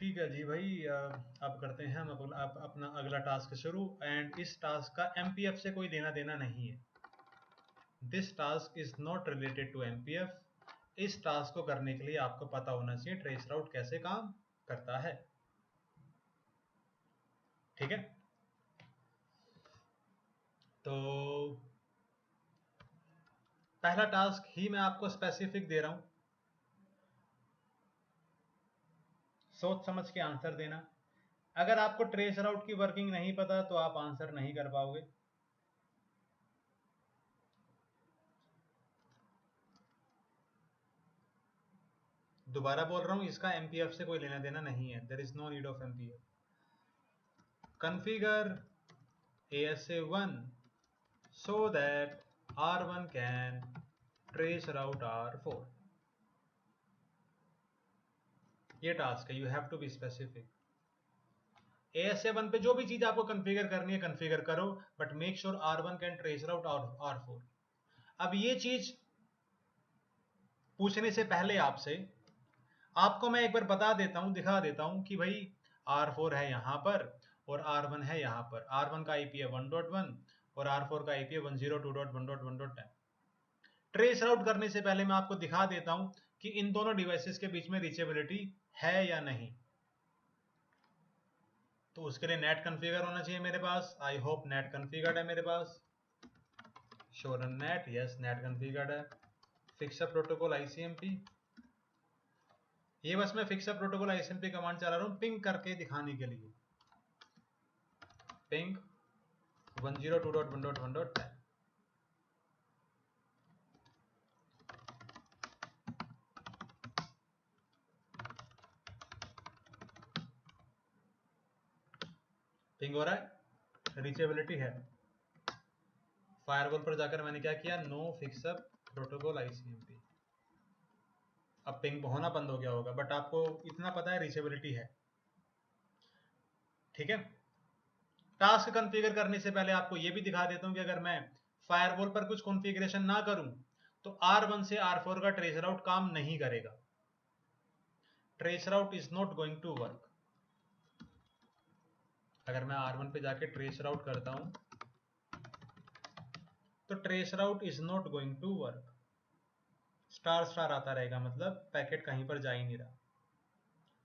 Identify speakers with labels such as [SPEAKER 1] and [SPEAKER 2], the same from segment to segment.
[SPEAKER 1] ठीक है जी भाई, अब करते हैं हम अपना अगला टास्क शुरू। एंड इस टास्क का एमपीएफ से कोई देना देना नहीं है। This task is not related to MPF. इस टास्क को करने के लिए आपको पता होना चाहिए ट्रेस राउट कैसे काम करता है। ठीक है, तो पहला टास्क ही मैं आपको स्पेसिफिक दे रहा हूं, सोच समझ के आंसर देना। अगर आपको ट्रेस राउट की वर्किंग नहीं पता तो आप आंसर नहीं कर पाओगे। दोबारा बोल रहा हूं, इसका एमपीएफ से कोई लेना देना नहीं है। There is no need of MPF. Configure ASA1 so that R1 can trace route R4। ये टास्क है, you have to be specific. ASA1 पे जो भी चीज आपको कॉन्फ़िगर करनी है कॉन्फ़िगर करो, but make sure R1 can trace route R4। अब ये चीज पूछने से पहले आपको मैं एक बार बता देता हूं, दिखा देता हूं कि भाई R4 है यहां पर और R1 है यहां पर। R1 का IP है 1.1 और R4 का IP है 102.1.1.10। ट्रेस राउट करने से पहले मैं आपको दिखा देता हूं कि इन दोनों डिवाइसेस के बीच में रीचेबिलिटी है या नहीं। तो उसके लिए नेट कॉन्फ़िगर होना चाहिए मेरे पास। आई होप नेट कॉन्फ़िगर्ड है मेरे पास। Show run NAT, yes NAT configured है। फिक्स अप प्रोटोकॉल ICMP, ये बस मैं fix up protocol ICMP command चला रहा हूं पिंग करके दिखाने के लिए। पिंग 102.1.1.10। पिंग हो रहा है, रीचेबिलिटी है। फायरवॉल पर जाकर मैंने क्या किया, no fix up protocol ICMP। अब पिंग होना बंद हो गया होगा, बट आपको इतना पता है रीचेबिलिटी है। ठीक है, टास्क कॉन्फ़िगर करने से पहले आपको यह भी दिखा देता हूं कि अगर मैं फायरवॉल पर कुछ कॉन्फ़िगरेशन ना करूं तो R1 से R4 का ट्रेस राउट काम नहीं करेगा। Traceroute is not going to work. अगर मैं R1 पे जाके ट्रेस राउट करता हूं तो traceroute is not going to work. Star star आता रहेगा, मतलब पैकेट कहीं पर जा ही नहीं रहा,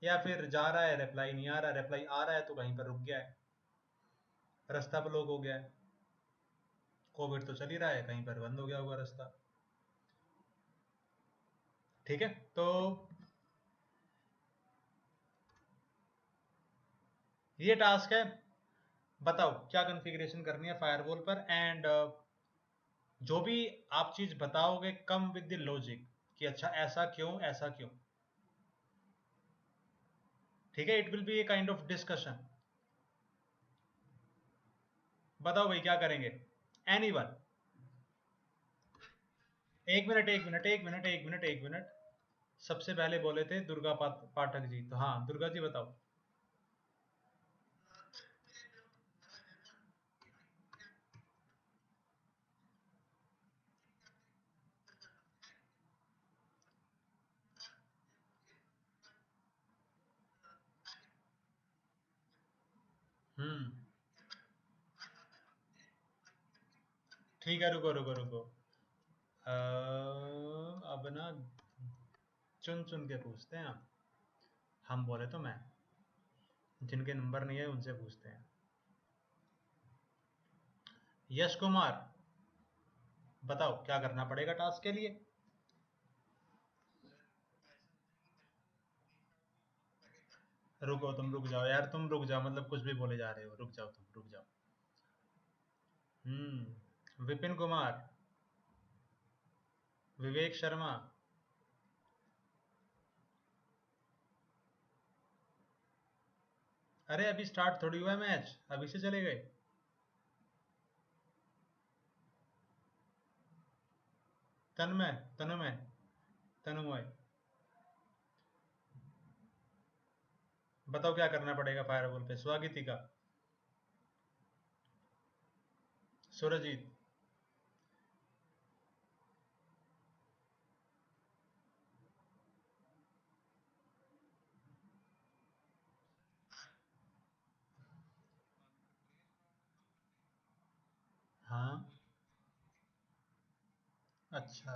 [SPEAKER 1] या फिर जा रहा है रिप्लाई नहीं आ रहा, रिप्लाई आ रहा है तो कहीं पर रुक गया है, रास्ता ब्लॉक हो गया है। कोविड तो चल ही रहा है, कहीं पर बंद हो गया होगा रास्ता। ठीक है, तो ये टास्क है। बताओ क्या कॉन्फ़िगरेशन करनी है फायरवॉल पर। एंड जो भी आप चीज बताओगे कम विद द लॉजिक कि अच्छा ऐसा क्यों ऐसा क्यों। ठीक है, it will be a kind of discussion. बताओ भाई क्या करेंगे, एनीवन। एक मिनट एक मिनट एक मिनट एक मिनट एक मिनट, सबसे पहले बोले थे दुर्गा पाठक जी, तो हाँ दुर्गा जी बताओ। हम्म, ठीक है, रुको रुको रुको। अब ना चुन चुन के पूछते हैं हम बोले तो मैं, जिनके नंबर नहीं है उनसे पूछते हैं। यश कुमार बताओ क्या करना पड़ेगा टास्क के लिए। रुको, तुम रुक जाओ यार, तुम रुक जाओ, मतलब कुछ भी बोले जा रहे हो, रुक जाओ तुम रुक जाओ। विपिन कुमार, विवेक शर्मा, अरे अभी स्टार्ट थोड़ी हुआ है मैच, अभी से चले गए। तन्मय, तनुमय, तनुमय बताओ क्या करना पड़ेगा फायरवॉल पे। स्वागति का, सुरजीत, अच्छा,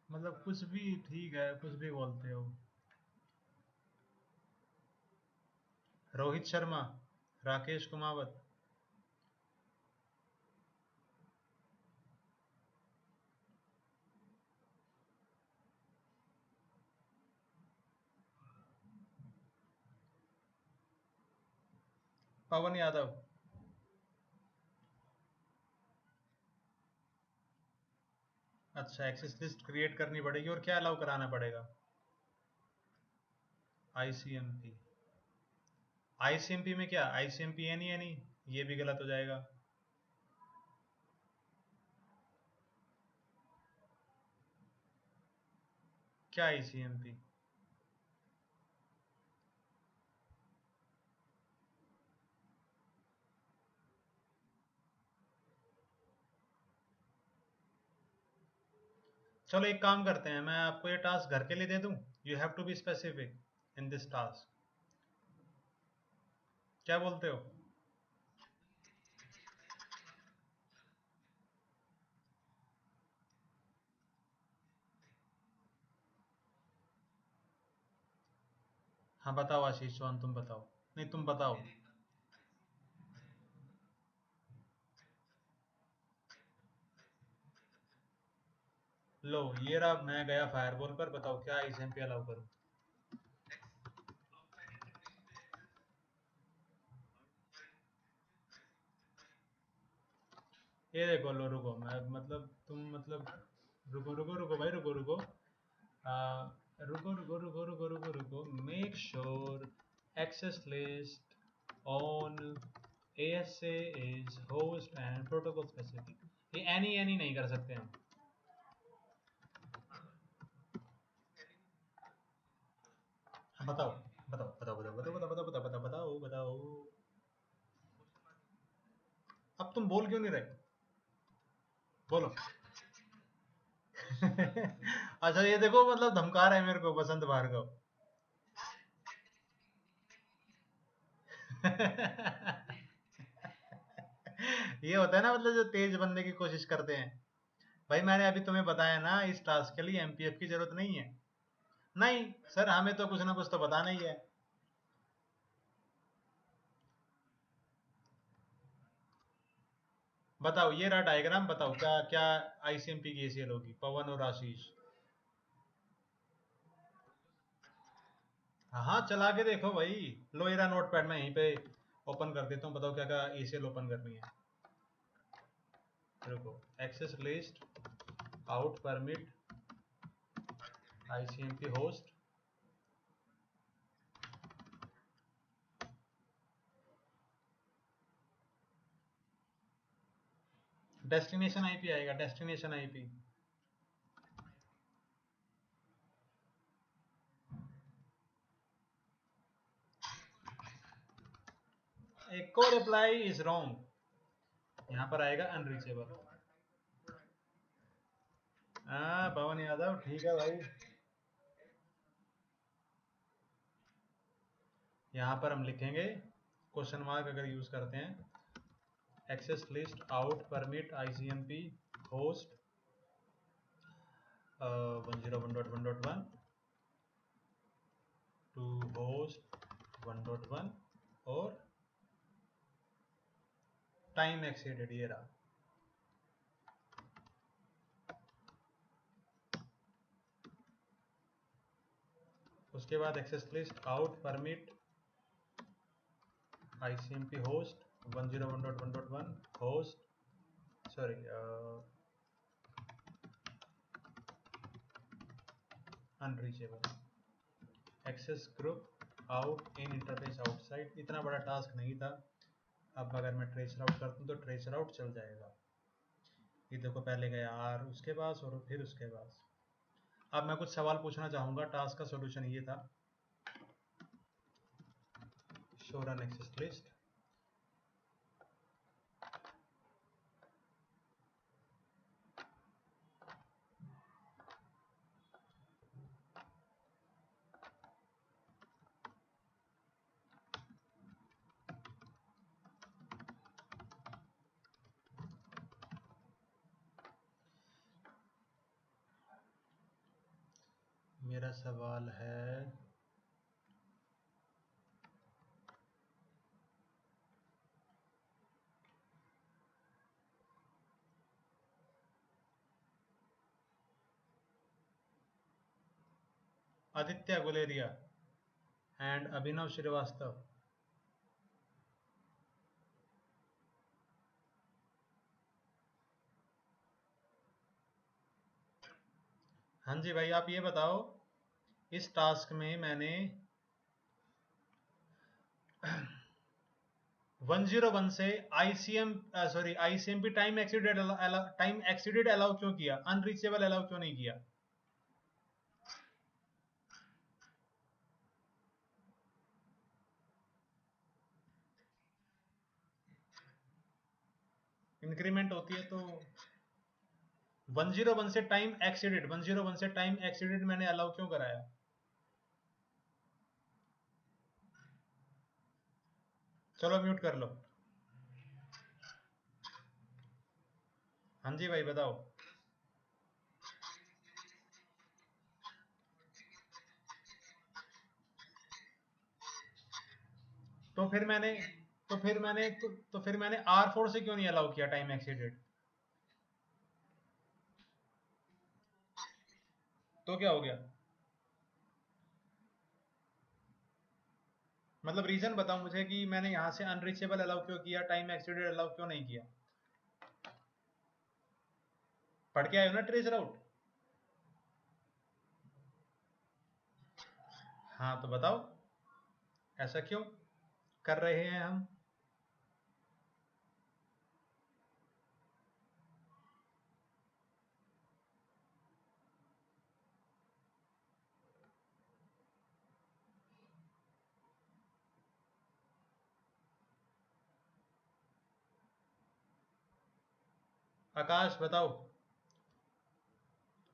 [SPEAKER 1] मतलब कुछ भी ठीक है, कुछ भी बोलते हो। रोहित शर्मा, राकेश कुमावत। पवन यादव। अच्छा, एक्सेस लिस्ट क्रिएट करनी पड़ेगी और क्या अलाउ कराना पड़ेगा? आईसीएमपी। आईसीएमपी में क्या? आईसीएमपी एनी एनी, ये भी गलत हो जाएगा। क्या आईसीएमपी? चलो एक काम करते हैं, मैं आपको ये टास्क घर के लिए दे दूं। You have to be specific in this task. क्या बोलते हो? हाँ बताओ आशीष चौहान, तुम बताओ। नहीं तुम बताओ। लो ये रहा, मैं गया फायरबॉल पर, बताओ क्या आईसीएमपी अलाउ करूं? ये देखो, लो रुको, मैं मतलब तुम मतलब, रुको रुको रुको भाई, रुको रुको। आ, रुको रुको रुको रुको रुको रुको, make sure access list on ASA is host and protocol specific. ये एनी एनी नहीं कर सकते हम। हाँ, बताओ बताओ बताओ बताओ बताओ बताओ बताओ बताओ बताओ बताओ बताओ। अब तुम बोल क्यों नहीं रहे? बोलो। अच्छा ये देखो, मतलब धमका रहा है मेरे को बसंत भार्गव। ये होता है ना, मतलब जो तेज बनने की कोशिश करते हैं। भाई मैंने अभी तुम्हें बताया ना, इस टास्क के लिए एमपीएफ की जरूरत नहीं है। नहीं सर, हमें तो कुछ ना कुछ तो बताना ही है। बताओ, ये रहा डायग्राम, बताओ क्या क्या आईसीएमपी की एसीएल होगी, पवन और आशीष। हाँ हाँ, चला के देखो भाई। लो ये रहा नोट पैड, मैं यहीं पे ओपन कर देता हूँ, बताओ क्या क्या एसीएल ओपन करनी है। रुको, access list, out permit, ICMP host. Destination IP आएगा, destination IP. Echo reply is wrong. यहाँ पर आएगा अनरीचेबल। हाँ पवन यादव, ठीक है भाई। यहाँ पर हम लिखेंगे क्वेश्चन मार्क अगर यूज करते हैं, access list out permit ICMP host 101.1.1 to host 1.1 और टाइम एक्सीडेड, ये रहा। उसके बाद access list out permit ICMP host 101.1.1 host, sorry, unreachable, access group out in interface outside. इतना बड़ा टास्क नहीं था। अब अगर मैं ट्रेस राउट करता हूँ तो ट्रेस राउट चल जाएगा। ये देखो, पहले गया आर उसके पास और फिर उसके पास। अब मैं कुछ सवाल पूछना चाहूंगा, टास्क का सॉल्यूशन ये था। Show run access list. सवाल है, आदित्य गुलेरिया एंड अभिनव श्रीवास्तव। हाँ जी भाई, आप ये बताओ, इस टास्क में मैंने 101 से आईसीएमपी टाइम एक्सीडेड अलाउ क्यों किया, अनरीचेबल अलाउ क्यों नहीं किया? इंक्रीमेंट होती है तो 101 से टाइम एक्सीडेड, 101 से टाइम एक्सीडेड मैंने अलाउ क्यों कराया? चलो म्यूट कर लो। हाँ जी भाई बताओ। तो फिर मैंने तो फिर मैंने R4 से क्यों नहीं अलाउ किया टाइम एक्सीडेड? तो क्या हो गया? मतलब रीजन बताओ मुझे कि मैंने यहां से अनरीचेबल अलाउ क्यों किया, टाइम एक्सीडेड अलाउ क्यों नहीं किया? पढ़ के आए हो ना ट्रेस राउट? हाँ तो बताओ, ऐसा क्यों कर रहे हैं हम? आकाश बताओ,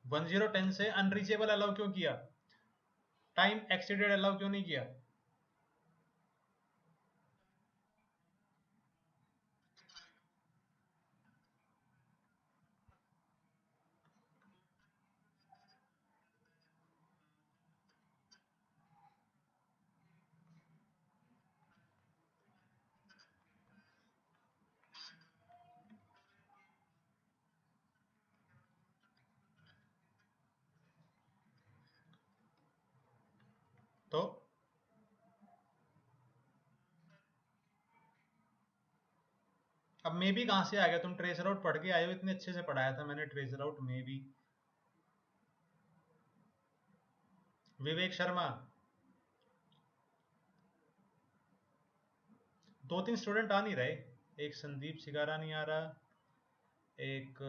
[SPEAKER 1] 1010 से अनरीचेबल अलाउ क्यों किया, टाइम एक्सीडेड अलाउ क्यों नहीं किया? तो अब मे भी कहां से आ गया? तुम ट्रेस राउट पढ़ के आए हो, इतने अच्छे से पढ़ाया था मैंने ट्रेस राउट में भी। विवेक शर्मा, दो तीन स्टूडेंट आ नहीं रहे। एक संदीप सिगारा नहीं आ रहा, एक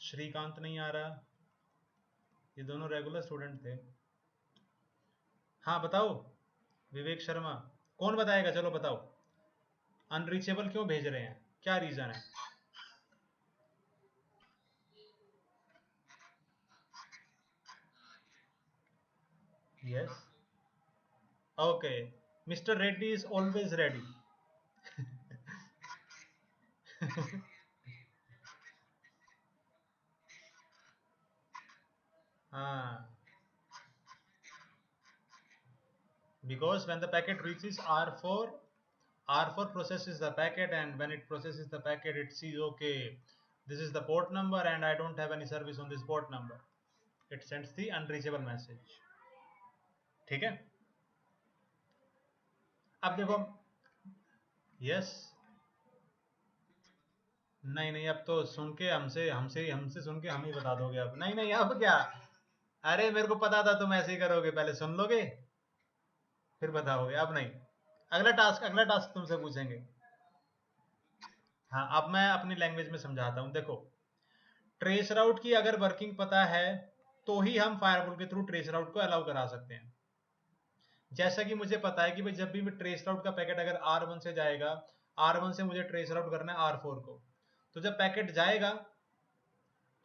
[SPEAKER 1] श्रीकांत नहीं आ रहा, ये दोनों रेगुलर स्टूडेंट थे। हाँ बताओ, विवेक शर्मा, कौन बताएगा? चलो बताओ, अनरीचेबल क्यों भेज रहे हैं, क्या रीजन है? Yes, okay, mister Reddy is always ready. हाँ, because when the packet reaches R4, R4 processes the packet, and when it processes the packet, it sees, okay, this is the port number and I don't have any service on this port number. It sends the unreachable message. ठीक है? अब देखो, yes, नहीं नहीं, अब तो सुन के हमसे हमसे हमसे सुन के हम ही बता दोगे अब? नहीं नहीं, अब क्या? अरे मेरे को पता था तुम ऐसे ही करोगे, पहले सुन लोगे फिर बताओगे, अब नहीं। अगला टास्क तुमसे पूछेंगे। हाँ, अब मैं अपनी लैंग्वेज में समझाता हूँ, देखो। ट्रेस राउट की अगर वर्किंग पता है तो ही हम फायरवॉल के थ्रू ट्रेस राउट को अलाउ करा सकते हैं। जैसा कि मुझे पता है कि भाई जब भी मैं ट्रेस राउट का पैकेट अगर R1 से जाएगा, R1 से मुझे ट्रेस राउट करना है R4 को, तो जब पैकेट जाएगा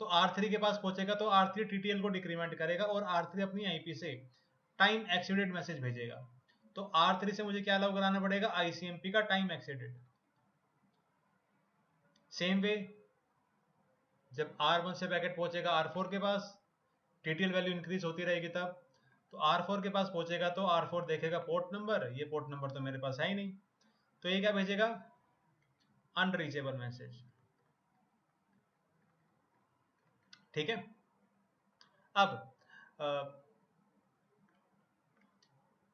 [SPEAKER 1] तो R3 के पास पहुंचेगा तो R3 TTL को डिक्रीमेंट करेगा और R3 अपनी IP से टाइम एक्सीडेड मैसेज भेजेगा। तो R3 से मुझे क्या अलाउ कराना पड़ेगा? ICMP का टाइम एक्सीडेड। सेम वे जब R1 से पैकेट पहुंचेगा R4 के पास, TTL वैल्यू इंक्रीज होती रहेगी तब, तो R4 के पास पहुंचेगा तो R4 देखेगा पोर्ट नंबर, ये पोर्ट नंबर तो मेरे पास है ही नहीं, तो ये क्या भेजेगा, अनरीचेबल मैसेज। ठीक है। अब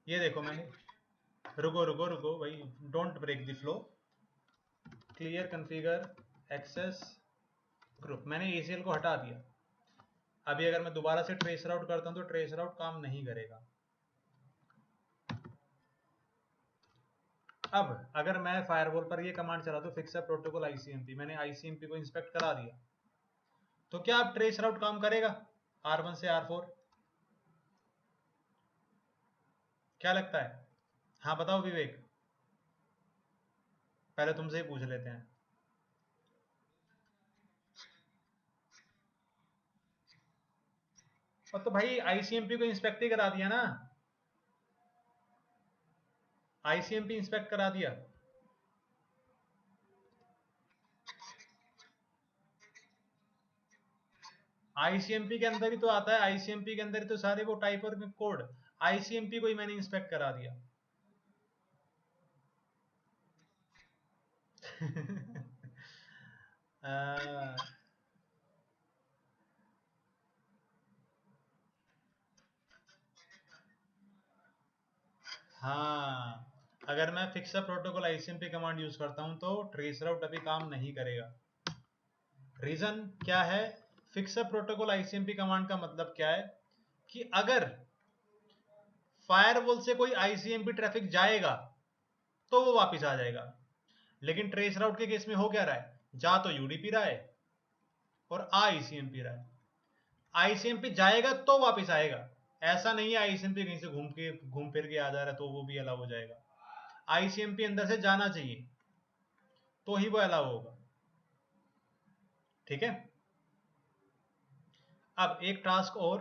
[SPEAKER 1] ये देखो मैंने, रुको रुको रुको भाई, don't break the flow. Clear configure access group, मैंने ACL को हटा दिया। अभी अगर मैं दोबारा से ट्रेस राउट करता हूं तो ट्रेस राउट काम नहीं करेगा। अब अगर मैं फायरवॉल पर ये कमांड चला दूं फिक्स प्रोटोकॉल ICMP, मैंने ICMP को इंस्पेक्ट करा दिया, तो क्या अब ट्रेस राउट काम करेगा R1 से R4? क्या लगता है? हाँ बताओ विवेक, पहले तुमसे ही पूछ लेते हैं। और तो भाई ICMP को इंस्पेक्ट ही करा दिया ना, ICMP इंस्पेक्ट करा दिया। ICMP के अंदर ही तो आता है, ICMP के अंदर ही तो सारे वो टाइप और कोड, ICMP को ही मैंने इंस्पेक्ट करा दिया। हाँ, अगर मैं fix protocol ICMP command use करता हूं तो ट्रेस राउट अभी काम नहीं करेगा। रीजन क्या है? फिक्स प्रोटोकॉल ICMP कमांड का मतलब क्या है कि अगर फायरवॉल से कोई ICMP ट्रैफिक जाएगा तो वो वापस आ जाएगा, लेकिन ट्रेस राउट के केस में हो क्या रहा है, जा तो UDP रहा है और आ ICMP रहा है। ICMP जाएगा तो वापस आएगा, ऐसा नहीं है ICMP कहीं से घूम फिर के आ जा रहा है तो वो भी अलाउ हो जाएगा। ICMP अंदर से जाना चाहिए तो ही वो अलाउ होगा। ठीक है। अब एक टास्क और,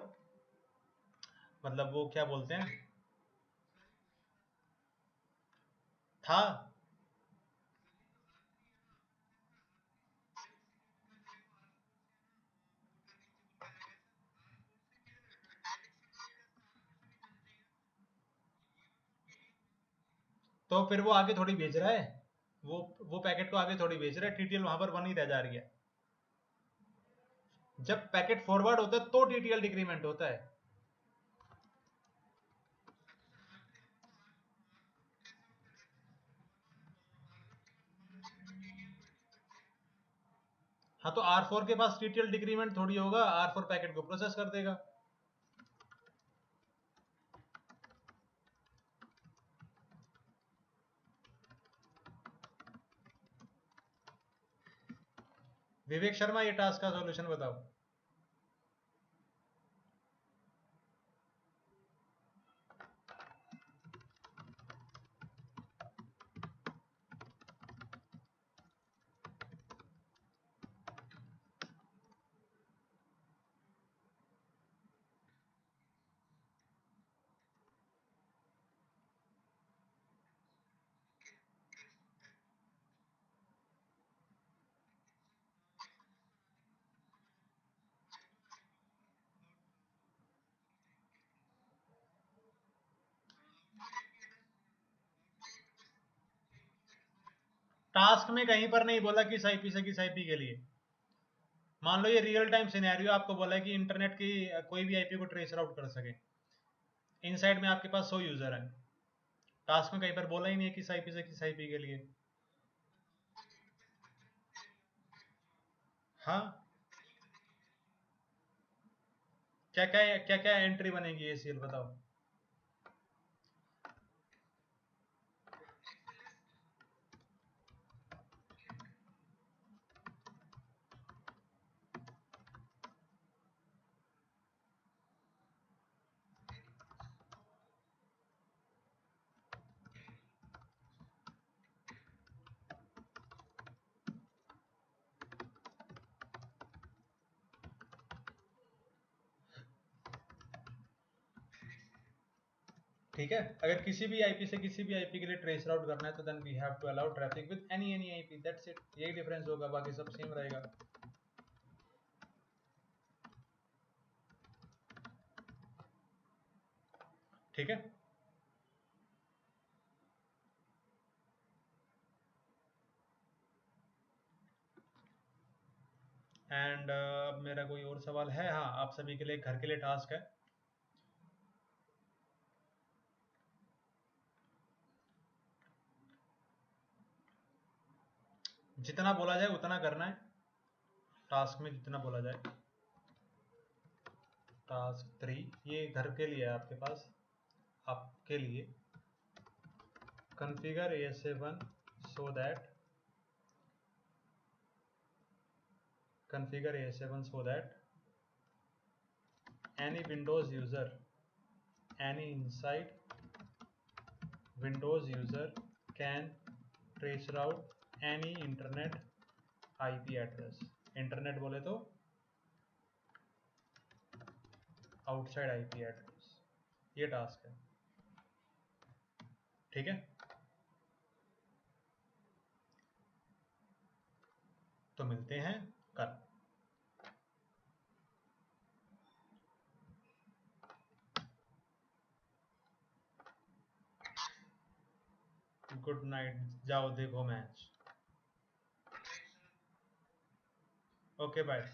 [SPEAKER 1] मतलब वो क्या बोलते हैं, था। तो फिर वो आगे थोड़ी भेज रहा है, वो पैकेट को आगे थोड़ी भेज रहा है, TTL वहां पर 1 ही रह जा रही है। जब पैकेट फॉरवर्ड होता है तो TTL डिक्रीमेंट होता है। हाँ तो R4 के पास TTL डिक्रीमेंट थोड़ी होगा, R4 पैकेट को प्रोसेस कर देगा। विवेक शर्मा, ये टास्क का सॉल्यूशन बताओ। टास्क में कहीं पर नहीं बोला किस IP से किस IP के लिए। मान लो ये रियल टाइम सिनेरियो आपको बोला है कि इंटरनेट की कोई भी IP को ट्रेस आउट कर सके, इनसाइड में आपके पास 100 यूजर है, टास्क में कहीं पर बोला ही नहीं है किस IP से किस IP के लिए। हाँ, क्या क्या क्या क्या एंट्री बनेगी ACL बताओ। ठीक है, अगर किसी भी IP से किसी भी IP के लिए ट्रेस आउट करना है तो then we have to allow traffic with any IP, that's it, यही डिफरेंस होगा, बाकी सब सेम रहेगा। ठीक है। एंड अब मेरा कोई और सवाल है? हाँ, आप सभी के लिए घर के लिए टास्क है। जितना बोला जाए उतना करना है, टास्क में जितना बोला जाए। टास्क 3 ये घर के लिए है आपके पास, आपके लिए। configure AS7 so that configure AS7 so that any Windows user, any inside Windows user can trace route any internet IP address। Internet बोले तो आउटसाइड IP एड्रेस, ये टास्क है। ठीक है, तो मिलते हैं कल। गुड नाइट, जाओ देखो मैच। Okay bye.